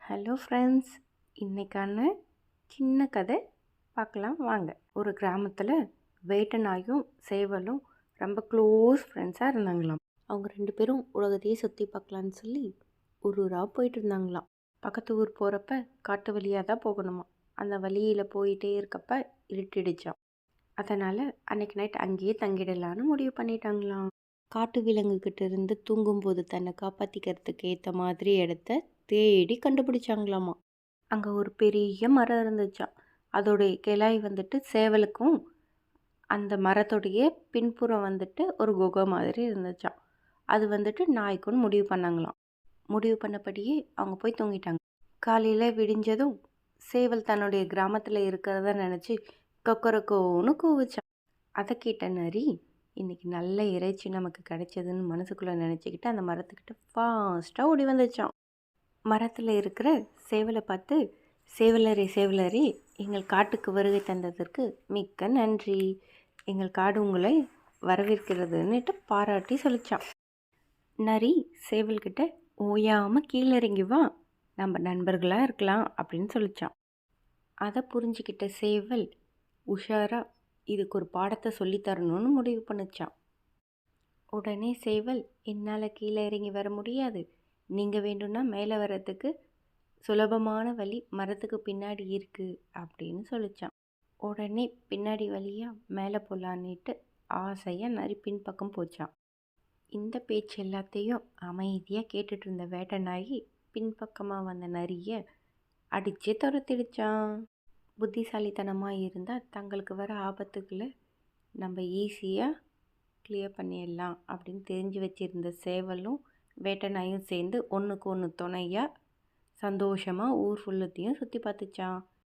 Hello friends, இன்றைக்கான சின்ன கதை பார்க்கலாம் வாங்க. ஒரு கிராமத்தில் வேட்டை நாயும் சேவலும் ரொம்ப க்ளோஸ் ஃப்ரெண்ட்ஸாக இருந்தாங்களாம். அவங்க 2 பேரும் உலகத்தையே சுற்றி பார்க்கலான்னு சொல்லி ஊராக போயிட்டு இருந்தாங்களாம். பக்கத்து ஊர் போகிறப்ப காட்டு வழியாக தான் போகணுமா. அந்த வழியில் போயிட்டே இருக்கப்ப இருட்டிடுச்சான். அதனால் அன்றைக்கி நைட் அங்கேயே தங்கிடலான்னு முடிவு பண்ணிட்டாங்களாம். காட்டு விலங்குகிட்ட இருந்து தூங்கும்போது தன்னை காப்பாற்றிக்கிறதுக்கு ஏற்ற மாதிரி இடத்த தேடி கண்டுபிடிச்சாங்களாமா. அங்கே ஒரு பெரிய மரம் இருந்துச்சாம். அதோடைய கிளை சேவலுக்கும் அந்த மரத்தோடைய பின்புறம் ஒரு குகை மாதிரி இருந்துச்சாம். அது நாய்க்குன்னு முடிவு பண்ணாங்களாம். முடிவு பண்ணபடியே அவங்க போய் தூங்கிட்டாங்க. காலையில் விடிஞ்சதும் சேவல் தன்னுடைய கிராமத்தில் இருக்கிறத நினச்சி கொக்கரக்கோன்னு கூவுச்சான். அதை கேட்ட நரி, இன்றைக்கி நல்ல இறைச்சி நமக்கு கிடைச்சதுன்னு மனசுக்குள்ளே நினச்சிக்கிட்டு அந்த மரத்துக்கிட்ட ஃபாஸ்ட்டாக ஓடி வந்துச்சான். மரத்தில் இருக்கிற சேவலை பார்த்து, சேவலரே, எங்கள் காட்டுக்கு வருகை தந்ததற்கு மிக்க நன்றி. எங்கள் காடு உங்களை வரவேற்கிறதுன்னுட்டு பாராட்டி சொல்லிச்சான். நரி சேவல்கிட்ட, ஓயாமல் கீழே இறங்கி வா, நம்ம நண்பர்களாக இருக்கலாம் அப்படின்னு சொல்லிச்சான். அதை புரிஞ்சுக்கிட்ட சேவல் உஷாராக இதுக்கு ஒரு பாடத்தை சொல்லித்தரணும்னு முடிவு பண்ணிச்சான். உடனே சேவல், என்னால் கீழே இறங்கி வர முடியாது, நீங்கள் வேண்டும்னா மேலே வர்றதுக்கு சுலபமான வழி மரத்துக்கு பின்னாடி இருக்குது அப்படின்னு சொல்லிச்சான். உடனே பின்னாடி வழியாக மேலே போகலான்னுட்டு ஆசையாக நரி பின்பக்கம் போச்சான். இந்த பேச்சு எல்லாத்தையும் அமைதியாக கேட்டுட்டு இருந்த வேட்டை நாயி பின்பக்கமாக வந்த நரியை அடித்து துரத்திடுச்சான். புத்திசாலித்தனமாக இருந்தால் தங்களுக்கு வர ஆபத்துக்களை நம்ம ஈஸியாக கிளியர் பண்ணிடலாம் அப்படின்னு தெரிஞ்சு வச்சுருந்த சேவலும் வேட்டை நாயும் சேர்ந்து ஒன்றுக்கு ஒன்று துணையாக சந்தோஷமாக ஊர் ஃபுல்லத்தையும் சுற்றி பார்த்துச்சான்.